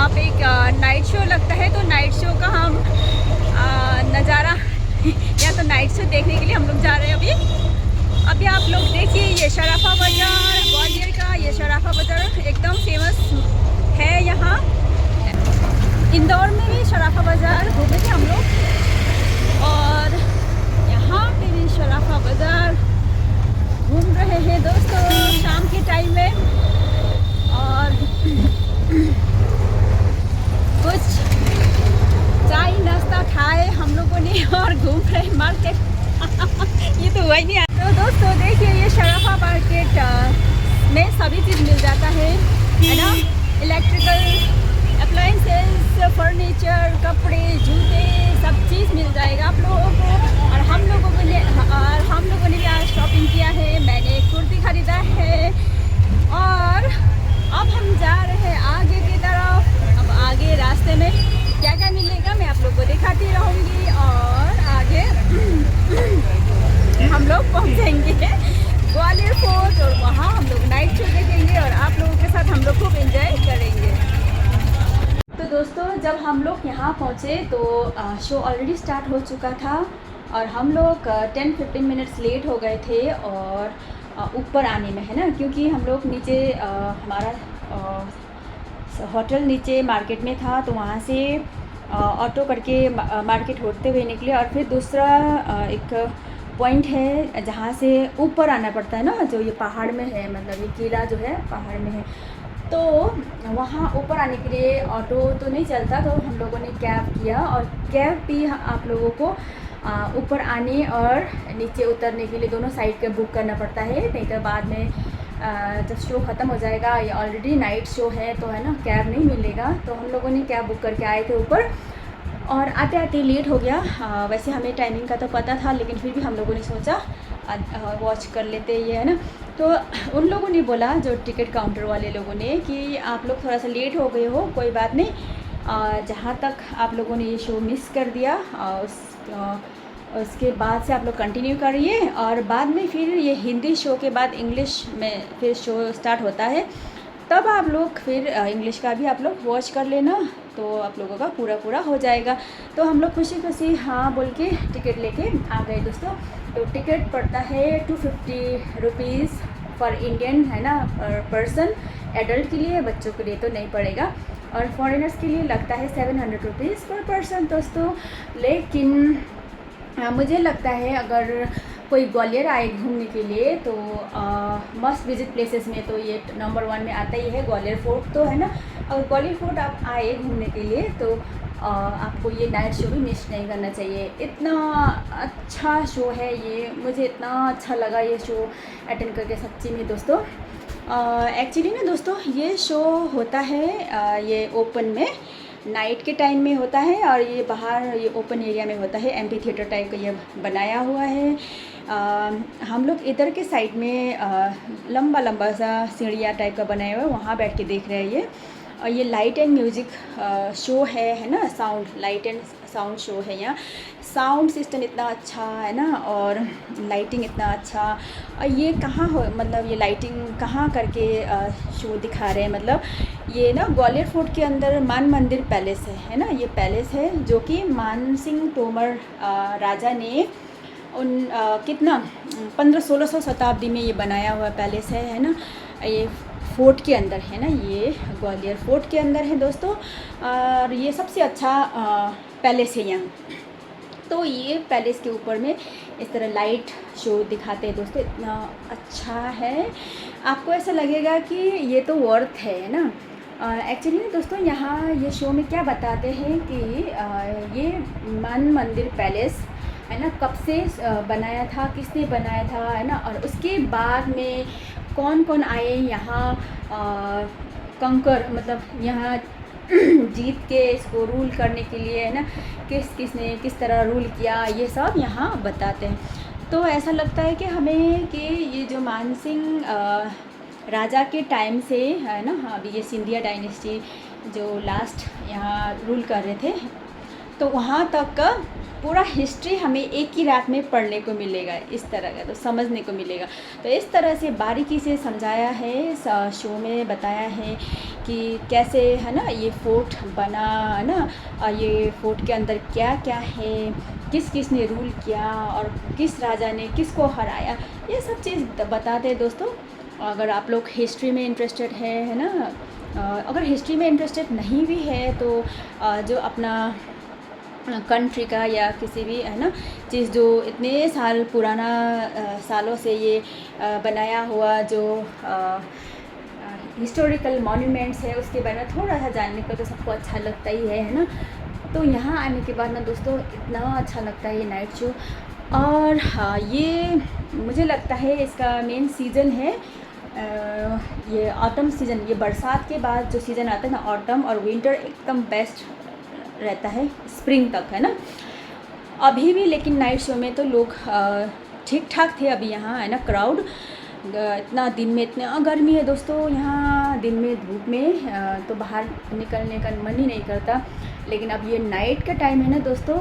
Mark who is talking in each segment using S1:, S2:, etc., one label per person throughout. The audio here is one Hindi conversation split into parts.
S1: यहाँ पे एक नाइट शो लगता है, तो नाइट शो का हम नज़ारा या तो नाइट शो देखने के लिए हम लोग जा रहे हैं अभी आप लोग देखिए, ये शराफा बाज़ार ग्वालियर का, ये शराफा बाज़ार एकदम फेमस है। यहाँ इंदौर में भी शराफा बाज़ार घूमे थे हम लोग, और यहाँ पे भी शराफा बाज़ार घूम रहे हैं दोस्तों शाम के टाइम में। और कुछ चाय नाश्ता खाए हम लोगों ने और घूम रहे मार्केट ये तो हुआ ही नहीं। तो दोस्तों देखिए, ये शराफा मार्केट में सभी चीज़ मिल जाता है ना, इलेक्ट्रिकल अप्लायंसेस, फर्नीचर, कपड़े, जूते, सब चीज़ मिल जाएगा आप लोगों को। और हम लोगों ने भी आज शॉपिंग किया है, मैंने एक कुर्ती ख़रीदा है। और अब हम जा रहे हैं आगे की तरफ। अब आगे रास्ते में क्या क्या मिलेगा मैं आप लोग को दिखाती रहूँगी, और आगे हम लोग पहुँचेंगे ग्वालियर फोर्ट, और वहाँ हम लोग नाइट शो देखेंगे और आप लोगों के साथ हम लोग खूब एंजॉय करेंगे। तो दोस्तों जब हम लोग यहाँ पहुँचे तो शो ऑलरेडी स्टार्ट हो चुका था, और हम लोग 10-15 मिनट्स लेट हो गए थे। और ऊपर आने में है ना, क्योंकि हम लोग नीचे हमारा होटल नीचे मार्केट में था, तो वहाँ से ऑटो करके मार्केट होते हुए निकले। और फिर दूसरा एक पॉइंट है जहाँ से ऊपर आना पड़ता है ना, जो ये पहाड़ में है, मतलब ये किला जो है पहाड़ में है। तो वहाँ ऊपर आने के लिए ऑटो तो नहीं चलता, तो हम लोगों ने कैब किया, और कैब भी आप लोगों को ऊपर आने और नीचे उतरने के लिए दोनों साइड का बुक करना पड़ता है। नहीं तो बाद में जब शो ख़त्म हो जाएगा, ये ऑलरेडी नाइट शो है तो है ना, कैब नहीं मिलेगा। तो हम लोगों ने कैब बुक करके आए थे ऊपर, और आते आते लेट हो गया। वैसे हमें टाइमिंग का तो पता था, लेकिन फिर भी हम लोगों ने सोचा वॉच कर लेते ये है ना। तो उन लोगों ने बोला, जो टिकट काउंटर वाले लोगों ने, कि आप लोग थोड़ा सा लेट हो गए हो, कोई बात नहीं, जहाँ तक आप लोगों ने ये शो मिस कर दिया उसके बाद से आप लोग कंटिन्यू करिए, और बाद में फिर ये हिंदी शो के बाद इंग्लिश में फिर शो स्टार्ट होता है, तब आप लोग फिर इंग्लिश का भी आप लोग वॉच कर लेना, तो आप लोगों का पूरा हो जाएगा। तो हम लोग खुशी खुशी हाँ बोल के टिकट लेके आ गए दोस्तों। तो टिकट पड़ता है 250 रुपीज़ फॉर इंडियन है ना, पर पर्सन। एडल्ट के लिए, बच्चों के लिए तो नहीं पड़ेगा, और फॉरेनर्स के लिए लगता है 700 रुपीज़ पर पर्सन दोस्तों। लेकिन मुझे लगता है अगर कोई ग्वालियर आए घूमने के लिए तो मस्ट विजिट प्लेसेस में तो ये नंबर 1 में आता ही है ग्वालियर फोर्ट, तो है ना। अगर ग्वालियर फोर्ट आप आए घूमने के लिए तो आपको ये नाइट शो भी मिस नहीं करना चाहिए। इतना अच्छा शो है ये, मुझे इतना अच्छा लगा ये शो अटेंड करके सच्ची में दोस्तों। एक्चुअली ना दोस्तों, ये शो होता है ये ओपन में नाइट के टाइम में होता है, और ये बाहर ये ओपन एरिया में होता है, एम्पी थिएटर टाइप का ये बनाया हुआ है। हम लोग इधर के साइड में लंबा सा सीढ़िया टाइप का बनाया हुआ है, वहाँ बैठ के देख रहे हैं ये। और ये लाइट एंड म्यूज़िक शो है ना, sound light and sound show है यहाँ। साउंड सिस्टम इतना अच्छा है ना, और लाइटिंग इतना अच्छा। और ये कहाँ हो, मतलब ये लाइटिंग कहाँ करके शो दिखा रहे हैं, मतलब ये ना ग्वालियर फोर्ट के अंदर मान मंदिर पैलेस है ना, ये पैलेस है जो कि मान सिंह तोमर राजा ने कितना 1500-1600 शताब्दी में ये बनाया हुआ पैलेस है ना। ये फोर्ट के अंदर है ना, ये ग्वालियर फोर्ट के अंदर है दोस्तों, और ये सबसे अच्छा पैलेस है यहाँ। तो ये पैलेस के ऊपर में इस तरह लाइट शो दिखाते हैं दोस्तों, इतना अच्छा है, आपको ऐसा लगेगा कि ये तो वर्थ है ना। एक्चुअली ना दोस्तों, यहाँ ये शो में क्या बताते हैं कि ये मान मंदिर पैलेस है ना, कब से बनाया था, किसने बनाया था है ना, और उसके बाद में कौन कौन आए यहाँ कंकर, मतलब यहाँ जीत के इसको रूल करने के लिए है ना, किसने किस तरह रूल किया, ये सब यहाँ बताते हैं। तो ऐसा लगता है कि हमें कि ये जो मानसिंह राजा के टाइम से है ना, अभी ये सिंधिया डायनेस्टी जो लास्ट यहाँ रूल कर रहे थे, तो वहाँ तक का पूरा हिस्ट्री हमें एक ही रात में पढ़ने को मिलेगा, इस तरह का तो समझने को मिलेगा। तो इस तरह से बारीकी से समझाया है, इस शो में बताया है कि कैसे है ना ये फोर्ट बना, है ना, ये फोर्ट के अंदर क्या क्या है, किस किस ने रूल किया और किस राजा ने किसको हराया, ये सब चीज़ बताते हैं दोस्तों। अगर आप लोग हिस्ट्री में इंटरेस्टेड है ना, अगर हिस्ट्री में इंटरेस्टेड नहीं भी है तो जो अपना कंट्री का या किसी भी है ना चीज़ जो इतने साल पुराना सालों से ये बनाया हुआ जो हिस्टोरिकल मॉन्यूमेंट्स है उसके बारे में थोड़ा सा जानने को तो सबको अच्छा लगता ही है ना। तो यहाँ आने के बाद ना दोस्तों इतना अच्छा लगता है ये नाइट शो। और हाँ, ये मुझे लगता है इसका मेन सीज़न है ये ऑटम सीज़न, ये बरसात के बाद जो सीज़न आता है ना, ऑटम और विंटर एकदम बेस्ट रहता है, स्प्रिंग तक है ना अभी भी। लेकिन नाइट शो में तो लोग ठीक ठाक थे अभी यहाँ है ना, क्राउड इतना दिन में इतना गर्मी है दोस्तों, यहाँ दिन में धूप में तो बाहर निकलने का मन ही नहीं करता। लेकिन अब ये नाइट का टाइम है ना दोस्तों,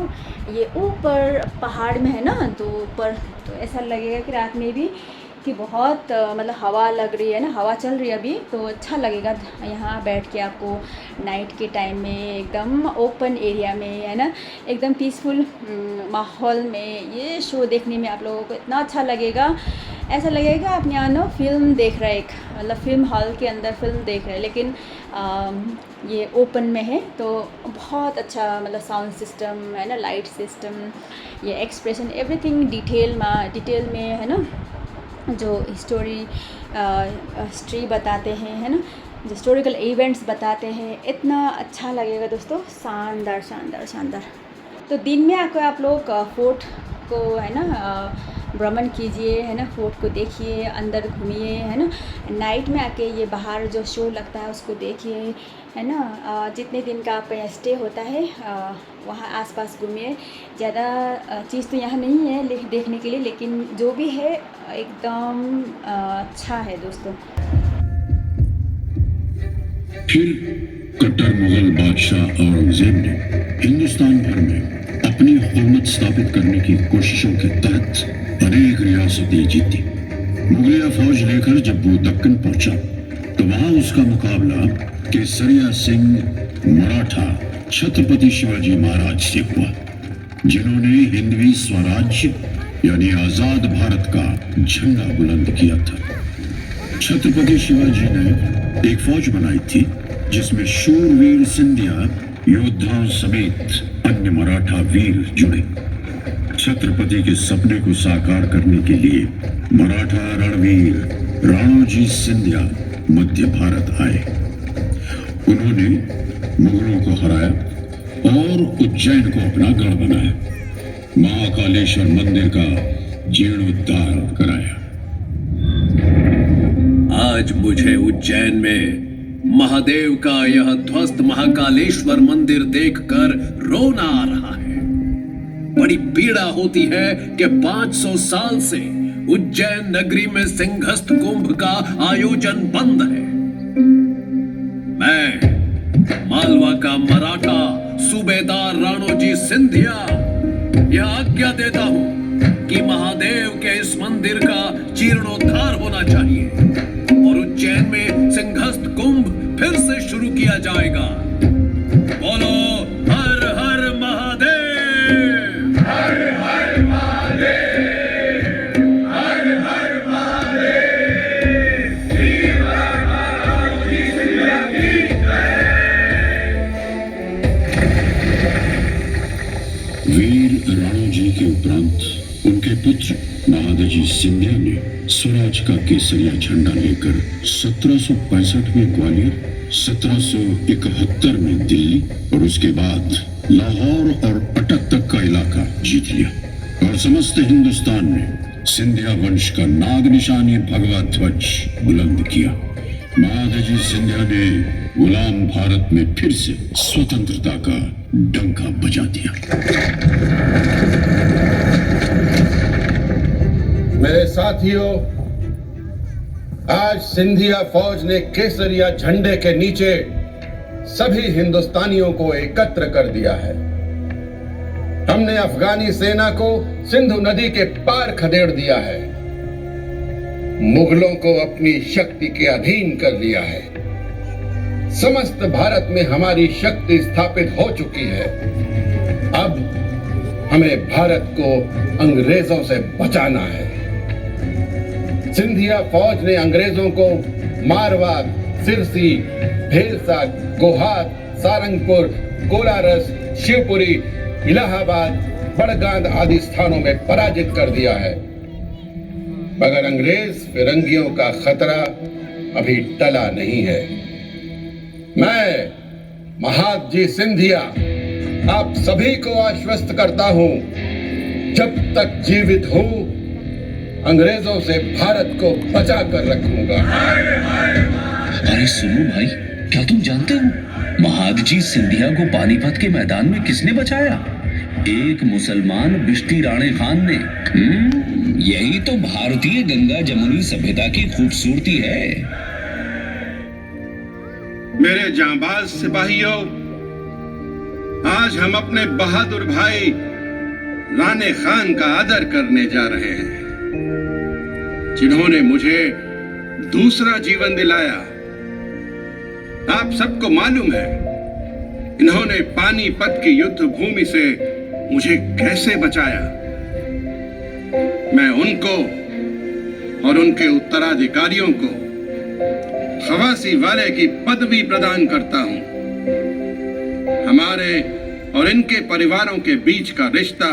S1: ये ऊपर पहाड़ में है ना, तो ऊपर तो ऐसा लगेगा कि रात में भी कि बहुत मतलब हवा लग रही है ना, हवा चल रही है अभी, तो अच्छा लगेगा यहाँ बैठ के आपको नाइट के टाइम में एकदम ओपन एरिया में है ना, एकदम पीसफुल माहौल में ये शो देखने में आप लोगों को इतना अच्छा लगेगा। ऐसा लगेगा आप यहाँ ना फिल्म देख रहे हैं, एक मतलब फिल्म हॉल के अंदर फिल्म देख रहे हैं, लेकिन ये ओपन में है तो बहुत अच्छा मतलब साउंड सिस्टम है ना, लाइट सिस्टम, ये एक्सप्रेशन एवरीथिंग डिटेल में है ना, जो हिस्ट्री बताते हैं है ना, जो हिस्टोरिकल इवेंट्स बताते हैं, इतना अच्छा लगेगा दोस्तों, शानदार शानदार शानदार। तो दिन में आकर आप लोग फोर्ट को है ना भ्रमण कीजिए है ना, फोर्ट को देखिए, अंदर घूमिए है ना, नाइट में आके ये बाहर जो शो लगता है उसको देखिए है ना। जितने दिन का आपका यहाँ स्टे होता है वहाँ आसपास घूमिए। ज़्यादा चीज़ तो यहाँ नहीं है देखने के लिए, लेकिन जो भी है एकदम अच्छा है दोस्तों।
S2: फिर कट्टर मुगल बादशाह औरंगजेब ने हिंदुस्तान भर में अपनी हुकूमत स्थापित करने की कोशिशों के तहत अनेक रियासतें जीती। मुगलिया फौज लेकर जब वो दक्कन पहुंचा तो वहां उसका मुकाबला केसरिया सिंह मराठा छत्रपति शिवाजी महाराज से हुआ, जिन्होंने हिंदवी स्वराज्य यानी आजाद भारत का झंडा बुलंद किया था। छत्रपति शिवाजी ने एक फौज बनाई थी जिसमें शूरवीर सिंधिया योद्धाओं समेत अन्य मराठा वीर जुड़े। छत्रपति के सपने को साकार करने के लिए मराठा रणवीर राणोजी सिंधिया मध्य भारत आए। उन्होंने मुगलों को हराया और उज्जैन को अपना गढ़ बनाया, महाकालेश्वर मंदिर का जीर्णोद्धार कराया।
S3: आज मुझे उज्जैन में महादेव का यह ध्वस्त महाकालेश्वर मंदिर देखकर रोना आ रहा है। बड़ी पीड़ा होती है कि 500 साल से उज्जैन नगरी में सिंहस्थ कुंभ का आयोजन बंद है। मैं मालवा का मराठा सूबेदार राणोजी सिंधिया यह आज्ञा देता हूं कि महादेव के इस मंदिर का जीर्णोद्धार होना चाहिए और उज्जैन में सिंहस्थ कुंभ फिर से शुरू किया जाएगा। बोलो हर हर महादेव, हर हर महादेव, हर हर महादेव, श्री राणोजी सिंधिया की जय।
S2: वीर राणोजी के उपरांत उनके पुत्र महादजी सिंधिया ने स्वराज का केसरिया झंडा लेकर 1765 में ग्वालियर, 1771 में दिल्ली और उसके बाद लाहौर और अटक तक का इलाका जीत लिया और समस्त हिंदुस्तान में सिंधिया वंश का नाग निशानी भगवा ध्वज बुलंद किया। महादजी सिंधिया ने गुलाम भारत में फिर से स्वतंत्रता का डंका बजा दिया।
S4: मेरे साथियों, आज सिंधिया फौज ने केसरिया झंडे के नीचे सभी हिंदुस्तानियों को एकत्र कर दिया है। हमने अफगानी सेना को सिंधु नदी के पार खदेड़ दिया है, मुगलों को अपनी शक्ति के अधीन कर लिया है। समस्त भारत में हमारी शक्ति स्थापित हो चुकी है। अब हमें भारत को अंग्रेजों से बचाना है। सिंधिया फौज ने अंग्रेजों को मारवाड़, सिरसी, भेलसा, गोहात, सारंगपुर, कोलारस, शिवपुरी, इलाहाबाद, बड़गांव आदि स्थानों में पराजित कर दिया है, मगर अंग्रेज फिरंगियों का खतरा अभी टला नहीं है। मैं महादजी सिंधिया आप सभी को आश्वस्त करता हूं, जब तक जीवित हूं अंग्रेजों से भारत को बचा कर रखूंगा।
S5: अरे सुनो भाई, क्या तुम जानते हो महादजी सिंधिया को पानीपत के मैदान में किसने बचाया? एक मुसलमान बिश्ती राणे खान ने। यही तो भारतीय गंगा जमुनी सभ्यता की खूबसूरती है।
S4: मेरे जांबाज सिपाहियों, आज हम अपने बहादुर भाई राणे खान का आदर करने जा रहे हैं, जिन्होंने मुझे दूसरा जीवन दिलाया। आप सबको मालूम है इन्होंने पानीपत की युद्ध भूमि से मुझे कैसे बचाया। मैं उनको और उनके उत्तराधिकारियों को खवासी वाले की पदवी प्रदान करता हूं। हमारे और इनके परिवारों के बीच का रिश्ता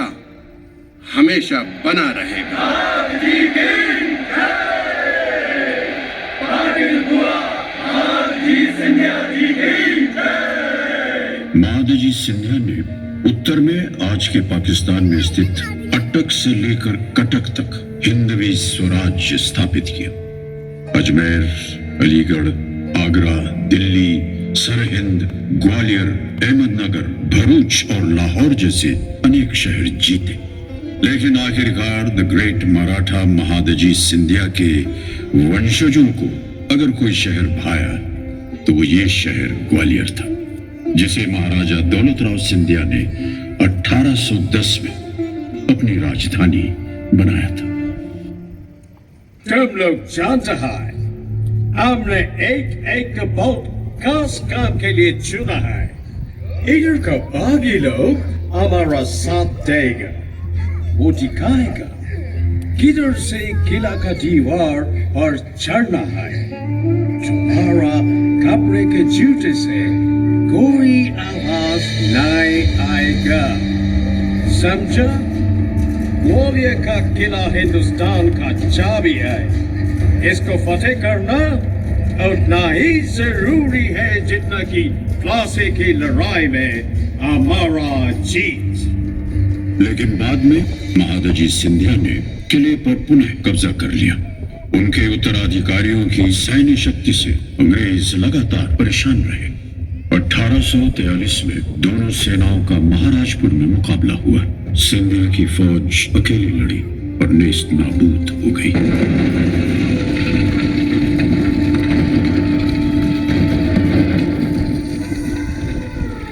S4: हमेशा बना रहेगा।
S2: महादजी सिंधिया ने उत्तर में आज के पाकिस्तान में स्थित अटक से लेकर कटक तक हिंदवी स्वराज्य स्थापित किया। अजमेर, अलीगढ़, आगरा, दिल्ली, सरहिंद, ग्वालियर, अहमदनगर, भरूच और लाहौर जैसे अनेक शहर जीते, लेकिन आखिरकार द ग्रेट मराठा महादजी सिंधिया के वंशजों को अगर कोई शहर भाया तो वो ये शहर ग्वालियर था, जिसे महाराजा दौलत राव सिंधिया ने 1810 में अपनी राजधानी बनाया था।
S6: तुम लोग जानते हैं, हमने एक एक बहुत खास काम के लिए चुना है। इधर का बागी लोग हमारा साथ देगा, वो दिखाएगा किधर से किला का दीवार और चढ़ना है। तुम्हारा कपड़े के जूते से कोई आवाज नहीं आएगा, समझा? ग्वालियर का किला हिंदुस्तान का चाबी है, इसको फतेह करना उतना ही जरूरी है जितना कि प्लासी की लड़ाई में हमारा जीत।
S2: लेकिन बाद में महादजी सिंधिया ने किले पर पुनः कब्जा कर लिया। उनके उत्तराधिकारियों की सैन्य शक्ति से अंग्रेज लगातार परेशान रहे। 1843 में दोनों सेनाओं का महाराजपुर में मुकाबला हुआ। सिंधिया की फौज अकेली लड़ी और नेस्त नाबूद हो गई।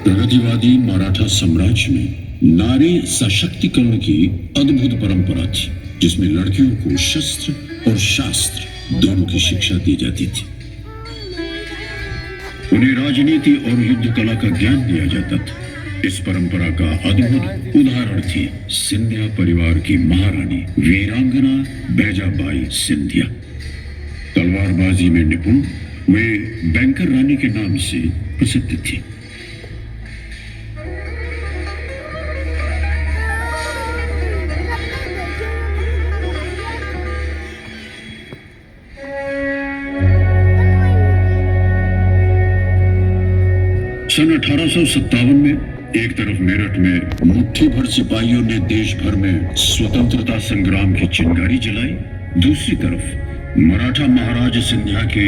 S2: प्रगतिवादी मराठा साम्राज्य में नारी सशक्तिकरण की अद्भुत परंपरा थी, जिसमें लड़कियों को शस्त्र और शास्त्र दोनों की शिक्षा दी जाती थी। उन्हें राजनीति और युद्ध कला का ज्ञान दिया जाता था। इस परंपरा का अद्भुत उदाहरण थी सिंधिया परिवार की महारानी वीरांगना बैजाबाई सिंधिया। तलवारबाजी में निपुण वे बैंकर रानी के नाम से प्रसिद्ध थी। सन 1857 में एक तरफ मेरठ में मुट्ठी भर सिपाहियों ने देश भर में स्वतंत्रता संग्राम की चिंगारी जलाई, दूसरी तरफ मराठा महाराज सिंधिया के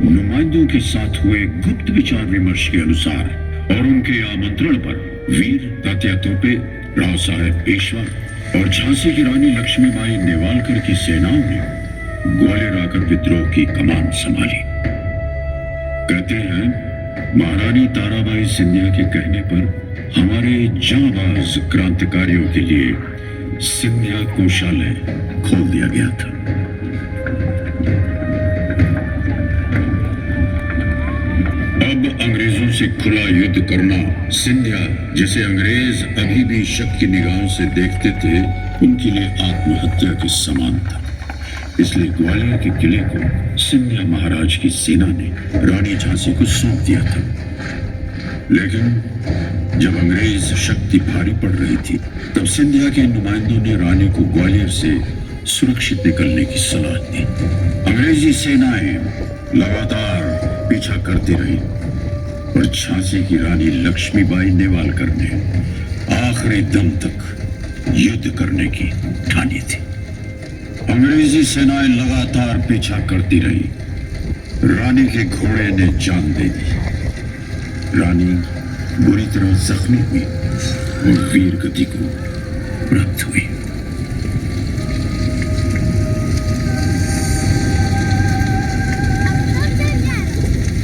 S2: नुमाइंदों के साथ हुए गुप्त विचार विमर्श के अनुसार और उनके आमंत्रण पर वीर तात्या तोपे, राव साहेब पेशवा और झांसी की रानी लक्ष्मीबाई नेवालकर की सेनाओं ने ग्वालियर आकर विद्रोह की कमान संभाली। कहते हैं महारानी ताराबाई सिंधिया के कहने पर हमारे जांबाज महज क्रांतिकारियों के लिए सिंधिया कोषालय खोल दिया गया था। अब अंग्रेजों से खुला युद्ध करना सिंधिया, जिसे अंग्रेज अभी भी शक की निगाहों से देखते थे, उनके लिए आत्महत्या के समान था। इसलिए ग्वालियर के किले को सिंधिया महाराज की सेना ने रानी झांसी को सौंप दिया था। लेकिन जब अंग्रेज शक्ति भारी पड़ रही थी, तब सिंधिया के नुमाइंदों ने रानी को ग्वालियर से सुरक्षित निकलने की सलाह दी। अंग्रेजी सेनाएं लगातार पीछा करती रही और झांसी की रानी लक्ष्मीबाई नेवालकर ने आखिरी दम तक युद्ध करने की ठानी थी। अंग्रेजी सेनाएं लगातार पीछा करती रही। रानी के घोड़े ने जान दे दी। रानी बुरी तरह जख्मी हुई और वीर गति को प्राप्त हुई।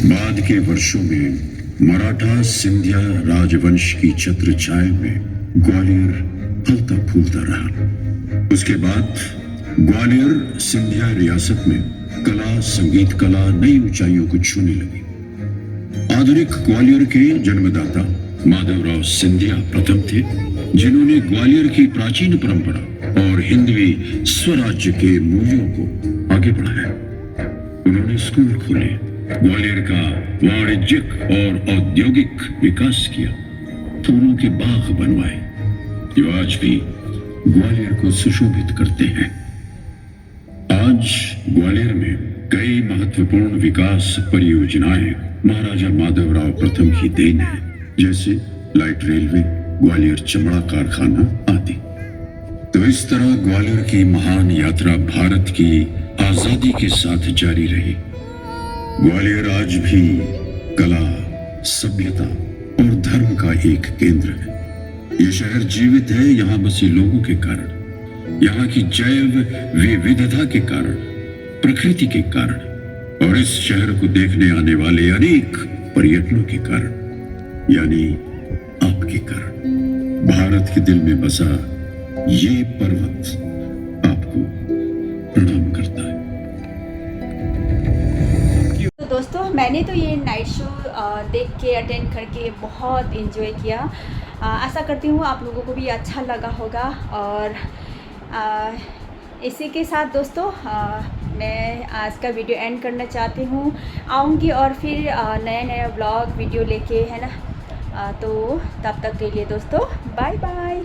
S2: बाद के वर्षों में मराठा सिंधिया राजवंश की छत्र छाया में ग्वालियर फलता फूलता रहा। उसके बाद ग्वालियर सिंधिया रियासत में कला, संगीत कला नई ऊंचाइयों को छूने लगी। आधुनिक ग्वालियर के जन्मदाता माधवराव सिंधिया प्रथम थे, जिन्होंने ग्वालियर की प्राचीन परंपरा और हिंदवी स्वराज्य के मूल्यों को आगे बढ़ाया। उन्होंने स्कूल खोले, ग्वालियर का वाणिज्यिक और औद्योगिक विकास किया, फूलों के बाग बनवाए, जो आज भी ग्वालियर को सुशोभित करते हैं। आज ग्वालियर में कई महत्वपूर्ण विकास परियोजनाएं महाराजा माधवराव प्रथम की देन है, जैसे लाइट रेलवे, ग्वालियर चमड़ा कारखाना आदि। तो इस तरह ग्वालियर की महान यात्रा भारत की आजादी के साथ जारी रही। ग्वालियर आज भी कला, सभ्यता और धर्म का एक केंद्र है। ये शहर जीवित है यहाँ बसे लोगों के कारण, यहाँ की जैव विविधता के कारण, प्रकृति के कारण और इस शहर को देखने आने वाले अनेक पर्यटकों के कारण, यानी आपके कारण। भारत के दिल में बसा ये पर्वत आपको प्रणाम करता है।
S1: तो दोस्तों, मैंने तो ये नाइट शो देख के, अटेंड करके बहुत एंजॉय किया। आशा करती हूँ आप लोगों को भी अच्छा लगा होगा। और इसी के साथ दोस्तों मैं आज का वीडियो एंड करना चाहती हूँ। आऊँगी और फिर नया नया व्लॉग वीडियो लेके, है ना। तो तब तक के लिए दोस्तों बाय बाय।